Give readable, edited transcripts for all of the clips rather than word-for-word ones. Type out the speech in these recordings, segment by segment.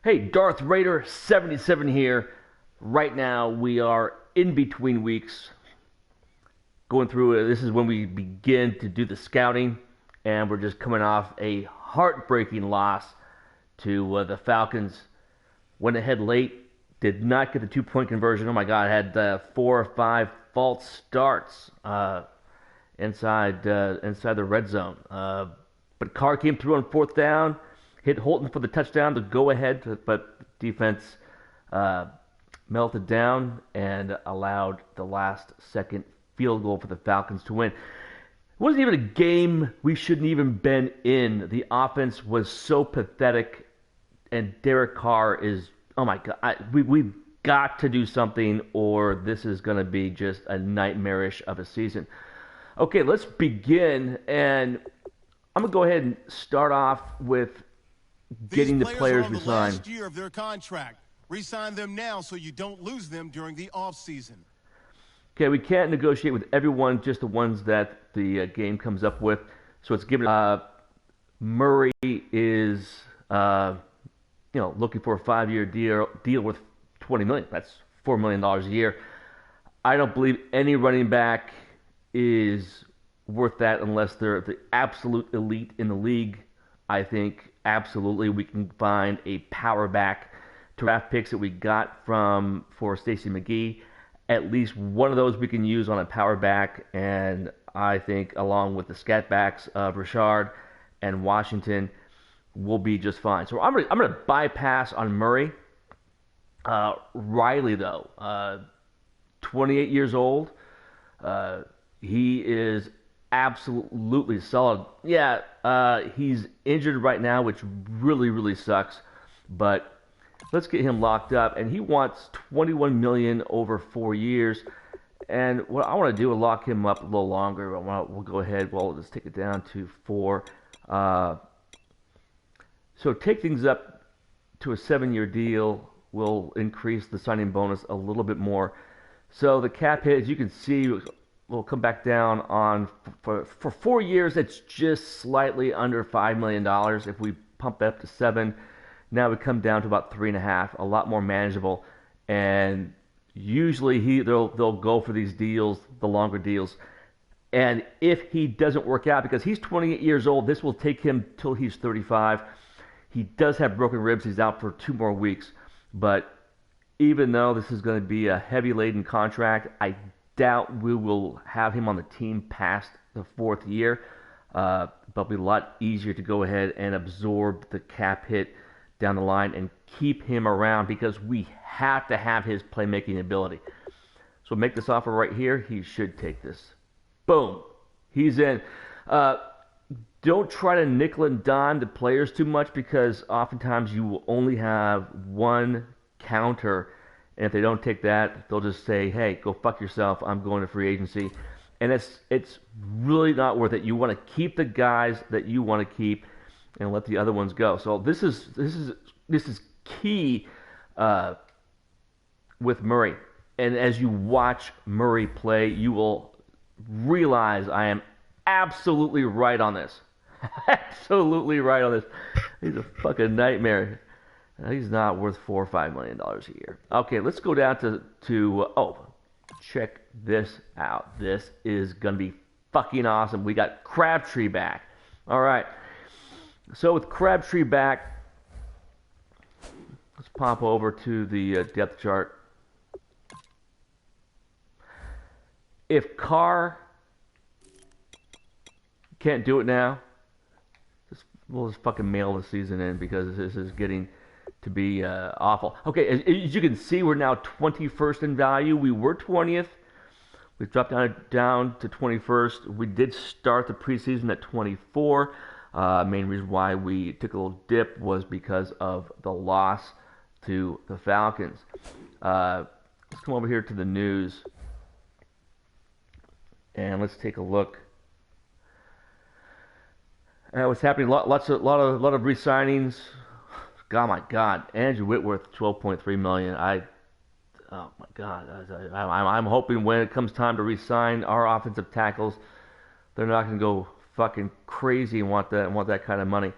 Hey, Darth Raider 77 here. Right now, we are in between weeks going through it. This is when we begin to do the scouting, and we're just coming off a heartbreaking loss to the Falcons. Went ahead late, did not get the 2 point conversion. Oh my God, had 4 or 5 false starts inside the red zone. But Carr came through on fourth down, hit Holton for the touchdown to go ahead, but defense melted down and allowed the last second field goal for the Falcons to win. It wasn't even a game we shouldn't even been in. The offense was so pathetic, and Derek Carr is, oh my God, we've got to do something, or this is going to be just a nightmarish of a season. Okay, let's begin, and I'm going to go ahead and start off with getting the players are on resigned. The last year of their contract. Resign them now so you don't lose them during the offseason. Okay, we can't negotiate with everyone, just the ones that the game comes up with. So it's given. Murray is, looking for a 5-year deal worth $20 million. That's $4 million a year. I don't believe any running back is worth that unless they're the absolute elite in the league. I think absolutely we can find a power back to draft picks that we got for Stacey McGee. At least one of those we can use on a power back, and I think along with the scat backs of Richard and Washington will be just fine. So I'm gonna bypass on Murray. Riley though, 28 years old. He is absolutely solid. Yeah, he's injured right now, which really sucks. But let's get him locked up, and he wants $21 million over 4 years. And what I want to do is lock him up a little longer. We'll go ahead. Well, let's take it down to 4. So take things up to a 7-year deal. Will increase the signing bonus a little bit more. So the cap hit, as you can see, will come back down on for 4 years. It's just slightly under $5 million. If we pump it up to 7. Now we come down to about 3.5, a lot more manageable. And usually they'll go for these deals, the longer deals. And if he doesn't work out, because he's 28 years old, this will take him till he's 35. He does have broken ribs. He's out for 2 more weeks. But even though this is going to be a heavy-laden contract, I doubt we will have him on the team past the 4th year. But it'll be a lot easier to go ahead and absorb the cap hit down the line and keep him around, because we have to have his playmaking ability. So make this offer right here. He should take this. Boom. He's in. Don't try to nickel and dime the players too much, because oftentimes you will only have one counter. And if they don't take that, they'll just say, hey, go fuck yourself. I'm going to free agency. And it's really not worth it. You want to keep the guys that you want to keep and let the other ones go. So this is key with Murray. And as you watch Murray play, you will realize I am absolutely right on this. Absolutely right on this. He's a fucking nightmare. He's not worth $4 or $5 million a year. Okay, let's go down to check this out. This is gonna be fucking awesome. We got Crabtree back. All right. So with Crabtree back, let's pop over to the depth chart. If Carr can't do it now, we'll just fucking mail the season in, because this is getting to be awful. Okay, as you can see, we're now 21st in value. We were 20th. We've dropped down to 21st. We did start the preseason at 24. Main reason why we took a little dip was because of the loss to the Falcons. Let's come over here to the news, and let's take a look. What's happening? A lot of re-signings. God, my God, Andrew Whitworth, $12.3 million. Oh my God, I'm hoping when it comes time to re-sign our offensive tackles, they're not going to go fucking crazy and want that kind of money.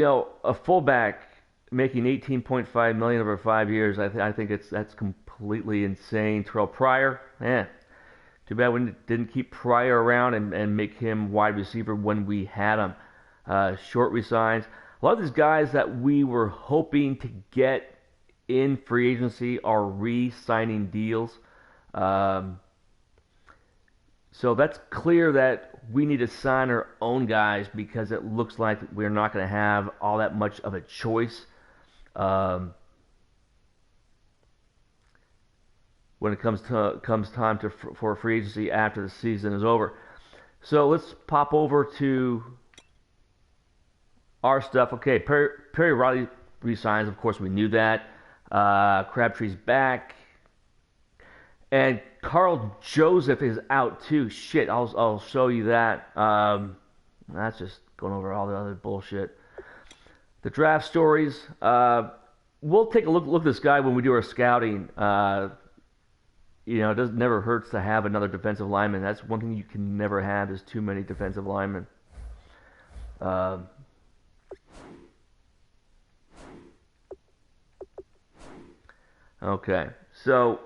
a fullback making 18.5 million over 5 years, I think that's completely insane. Terrell Pryor, too bad we didn't keep Pryor around and make him wide receiver when we had him. Short resigns. A lot of these guys that we were hoping to get in free agency are re-signing deals. So that's clear that we need to sign our own guys because it looks like we're not going to have all that much of a choice when it comes time for free agency after the season is over. So let's pop over to our stuff. Okay, Perry Riley resigns. Of course, we knew that. Crabtree's back. And Carl Joseph is out too. Shit, I'll show you that. That's just going over all the other bullshit. The draft stories. We'll take a look at this guy when we do our scouting. It never hurts to have another defensive lineman. That's one thing you can never have is too many defensive linemen. Okay, so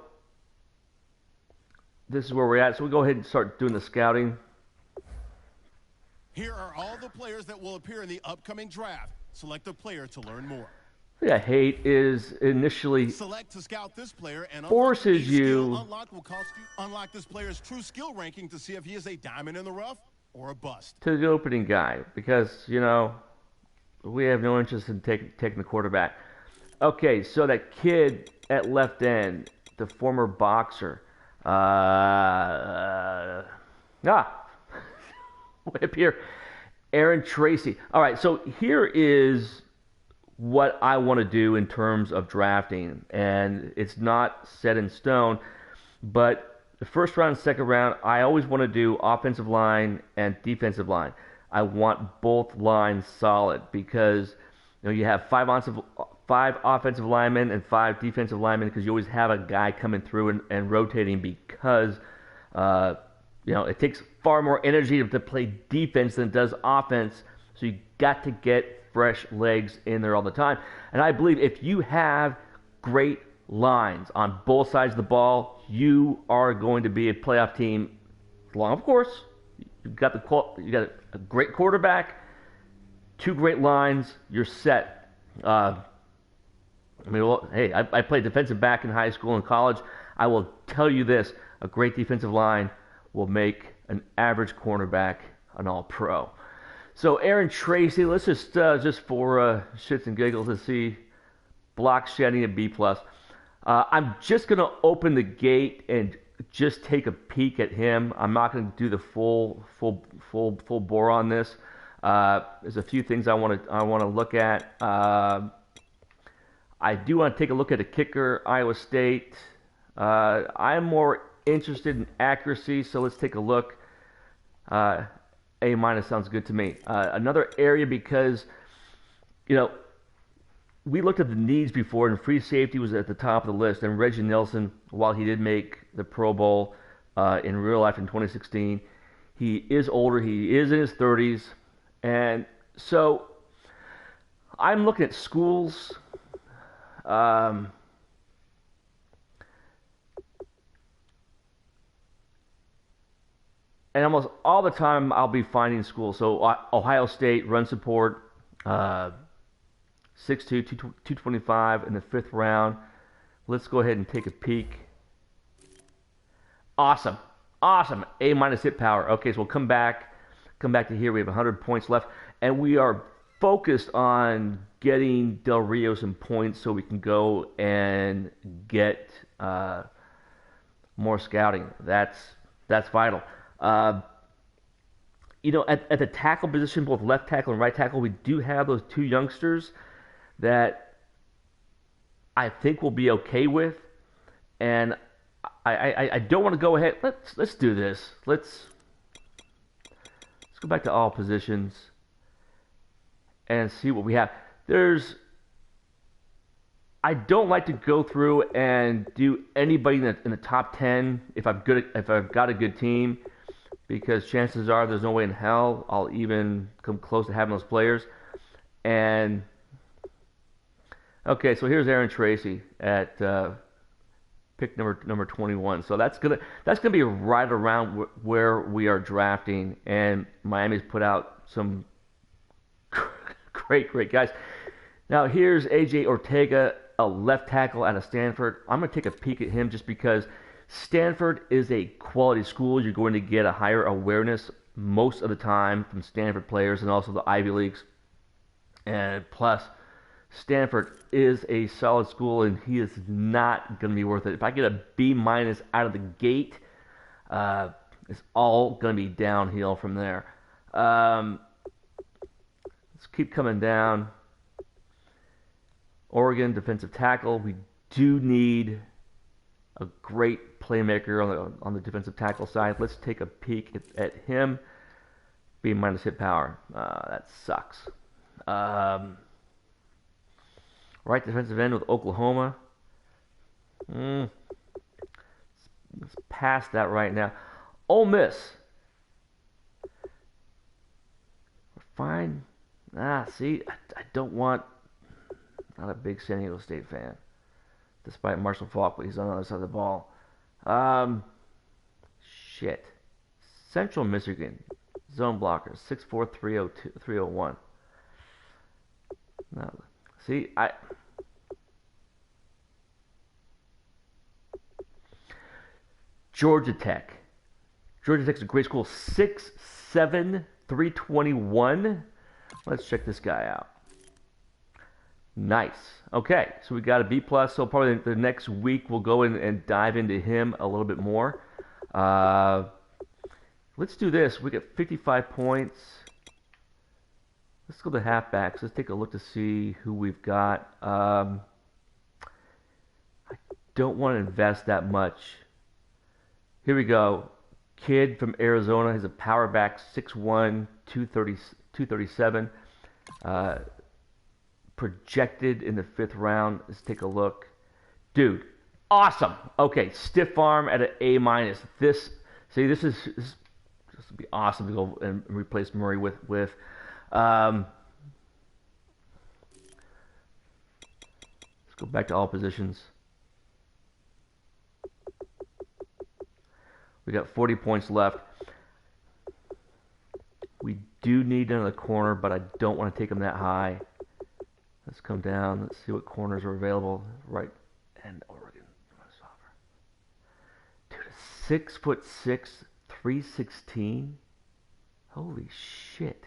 this is where we're at. So we'll go ahead and start doing the scouting. Here are all the players that will appear in the upcoming draft. Select a player to learn more. What I hate is initially select to scout this player and forces you unlock will cost you. Unlock this player's true skill ranking to see if he is a diamond in the rough or a bust. To the opening guy because we have no interest in taking the quarterback. Okay, so that kid at left end, the former boxer. Way up here, Aaron Tracy. All right, so here is what I want to do in terms of drafting, and it's not set in stone, but the first round, second round, I always want to do offensive line and defensive line. I want both lines solid because you have five offensive linemen and 5 defensive linemen because you always have a guy coming through and rotating because it takes far more energy to play defense than it does offense. So you got to get fresh legs in there all the time. And I believe if you have great lines on both sides of the ball, you are going to be a playoff team. Long, of course, you got a great quarterback, 2 great lines, you're set. I played defensive back in high school and college. I will tell you this, a great defensive line will make an average cornerback an all-pro. So Aaron Tracy, let's just for shits and giggles, let's see, block shedding a B+. I'm just going to open the gate and just take a peek at him. I'm not going to do the full bore on this. There's a few things I want to look at. I do want to take a look at a kicker, Iowa State. I'm more interested in accuracy, so let's take a look. A- sounds good to me. Another area because, we looked at the needs before, and free safety was at the top of the list. And Reggie Nelson, while he did make the Pro Bowl in real life in 2016, he is older. He is in his 30s. And so I'm looking at schools. And almost all the time I'll be finding schools. So Ohio State, run support, 6'2", 225 in the 5th round. Let's go ahead and take a peek. Awesome. A- hit power. Okay, so we'll come back to here. We have 100 points left. And we are focused on getting Del Rio some points so we can go and get more scouting. That's vital. At the tackle position, both left tackle and right tackle, we do have those 2 youngsters that I think we'll be okay with. And I don't want to go ahead. Let's do this. Let's go back to all positions and see what we have. I don't like to go through and do anybody in the top 10 if I've got a good team, because chances are there's no way in hell I'll even come close to having those players. And okay, so here's Aaron Tracy at pick number 21. So that's gonna be right around where we are drafting. And Miami's put out some great guys. Now here's AJ Ortega, a left tackle out of Stanford. I'm gonna take a peek at him just because Stanford is a quality school. You're going to get a higher awareness most of the time from Stanford players and also the Ivy Leagues. And plus, Stanford is a solid school, and he is not going to be worth it. If I get a B minus out of the gate, it's all going to be downhill from there. Let's keep coming down. Oregon defensive tackle. We do need a great playmaker on the defensive tackle side. Let's take a peek at him. B minus hit power. That sucks. Right defensive end with Oklahoma. Let's pass that right now. Ole Miss. We're fine. See, I don't want. Not a big San Diego State fan, despite Marshall Faulk, but he's on the other side of the ball. Shit. Central Michigan. Zone blocker. 6'4", 301. No. See, Georgia Tech. Georgia Tech's a great school. 6'7", 321. Let's check this guy out. Nice. Okay, so we got a B plus. So probably the next week we'll go in and dive into him a little bit more. Let's do this. We get 55 points. Let's go to halfbacks. Let's take a look to see who we've got. I don't want to invest that much. Here we go. Kid from Arizona. He's a power back, 6'1", 237. Projected in the 5th round. Let's take a look. Dude, awesome. Okay, stiff arm at an A minus. This would be awesome to go and replace Murray with. Let's go back to all positions. We got 40 points left. We do need another corner, but I don't want to take him that high. Let's come down. Let's see what corners are available. Right and Oregon. Dude, 6'6", 316. Holy shit.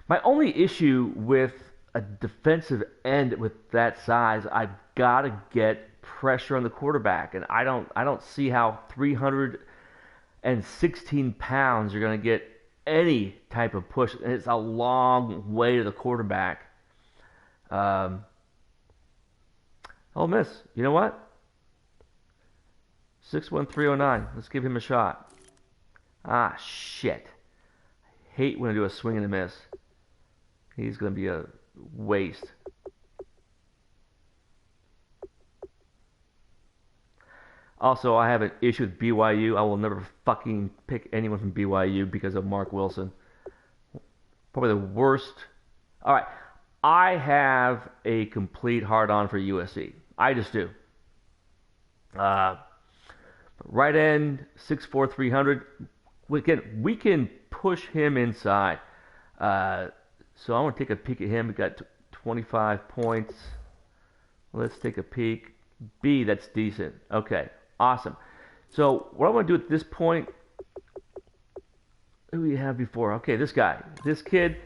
My only issue with a defensive end with that size, I've got to get pressure on the quarterback, and I don't see how 316 pounds you're going to get any type of push, and it's a long way to the quarterback. Ole Miss, you know what? 6'1", 309. Let's give him a shot. Shit. I hate when I do a swing and a miss. He's going to be a waste. Also, I have an issue with BYU. I will never fucking pick anyone from BYU because of Mark Wilson. Probably the worst. All right. I have a complete hard-on for USC. I just do. Right end, 6'4", 300. We can push him inside. So I want to take a peek at him. We got 25 points. Let's take a peek. B, that's decent. Okay, awesome. So what I want to do at this point, who do we have before? Okay, this guy. This kid,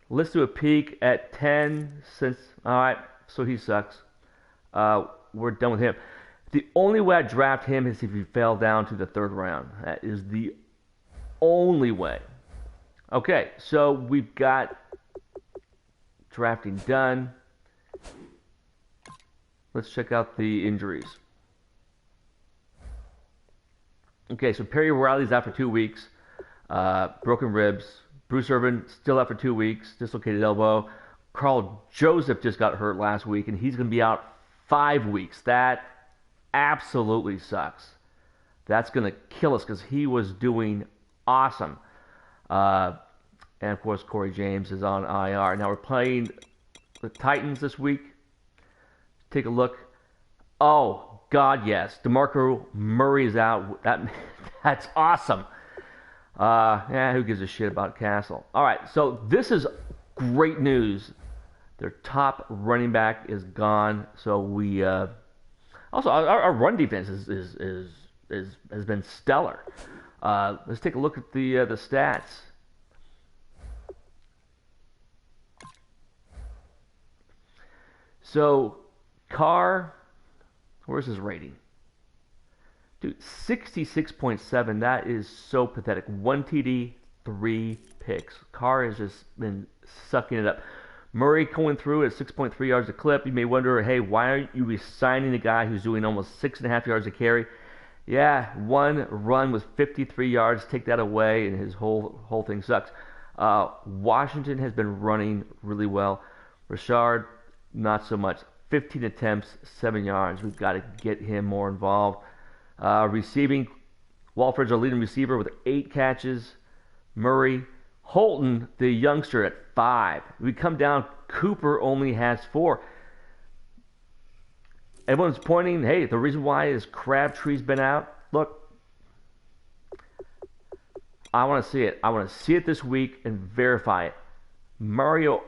let's do a peek at 10 since, all right, so he sucks. We're done with him. The only way I draft him is if he fell down to the 3rd round. That is the only way. Okay, so we've got drafting done. Let's check out the injuries. Okay, so Perry Riley's out for 2 weeks. Broken ribs. Bruce Irvin still out for 2 weeks. Dislocated elbow. Carl Joseph just got hurt last week, and he's going to be out 5 weeks. That absolutely sucks. That's going to kill us because he was doing awesome. And And, of course, Corey James is on IR. Now, we're playing the Titans this week. Take a look. Oh, God, yes. DeMarco Murray is out. That's awesome. Who gives a shit about Castle? All right, so this is great news. Their top running back is gone. So we also our run defense has been stellar. Let's take a look at the stats. So Carr, where's his rating? Dude, 66.7. That is so pathetic. 1 TD, 3 picks. Carr has just been sucking it up. Murray going through at 6.3 yards a clip. You may wonder, hey, why aren't you resigning a guy who's doing almost 6.5 yards a carry? Yeah, one run with 53 yards. Take that away, and his whole thing sucks. Washington has been running really well. Rashard, not so much. 15 attempts, 7 yards. We've got to get him more involved. Receiving, Walford's our leading receiver with 8 catches. Murray, Holton, the youngster, at 5. We come down, Cooper only has 4. Everyone's pointing, hey, the reason why is Crabtree's been out. Look, I want to see it. I want to see it this week and verify it. Mario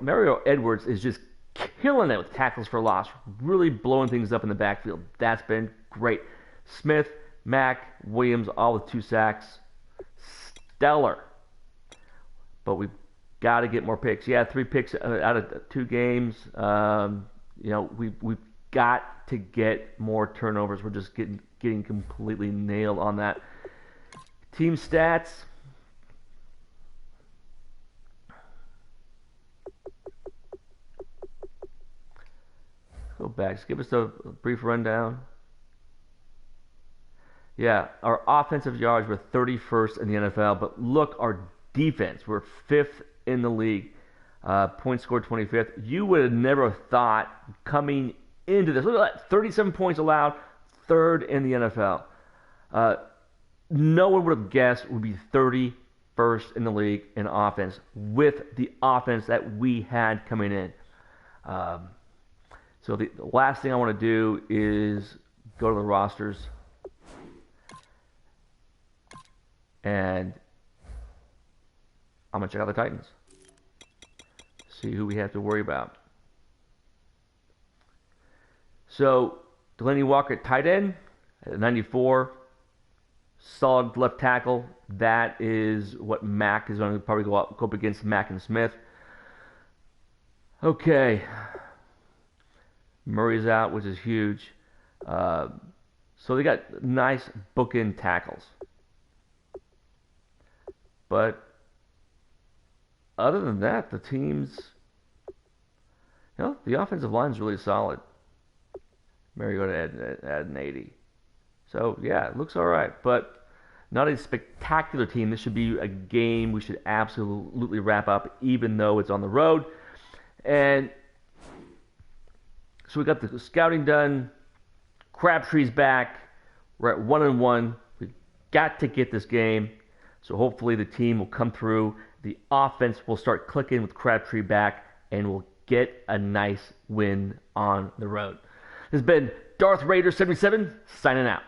Edwards is just killing it with tackles for loss, really blowing things up in the backfield. That's been great. Smith, Mack, Williams, all with 2 sacks. Stellar. But we've got to get more picks. Yeah, 3 picks out of 2 games. We've got to get more turnovers. We're just getting completely nailed on that. Team stats. Go back. Just give us a brief rundown. Yeah, our offensive yards were 31st in the NFL, but look, our defense, we're 5th in the league. Points scored 25th. You would have never thought coming into this. Look at that, 37 points allowed, 3rd in the NFL. No one would have guessed we'd be 31st in the league in offense with the offense that we had coming in. So the last thing I want to do is go to the rosters and I'm going to check out the Titans. See who we have to worry about. So, Delaney Walker at tight end at 94. Solid left tackle. That is what Mack is going to probably go up against Mack and Smith. Okay. Murray's out, which is huge. So they got nice bookend tackles. But other than that, the team's, the offensive line is really solid. Mariota at an 80. So, yeah, it looks all right. But not a spectacular team. This should be a game we should absolutely wrap up, even though it's on the road. And so we got the scouting done. Crabtree's back. We're at 1-1. We've got to get this game. So hopefully the team will come through. The offense will start clicking with Crabtree back, and we'll get a nice win on the road. This has been Darth Raider 77 signing out.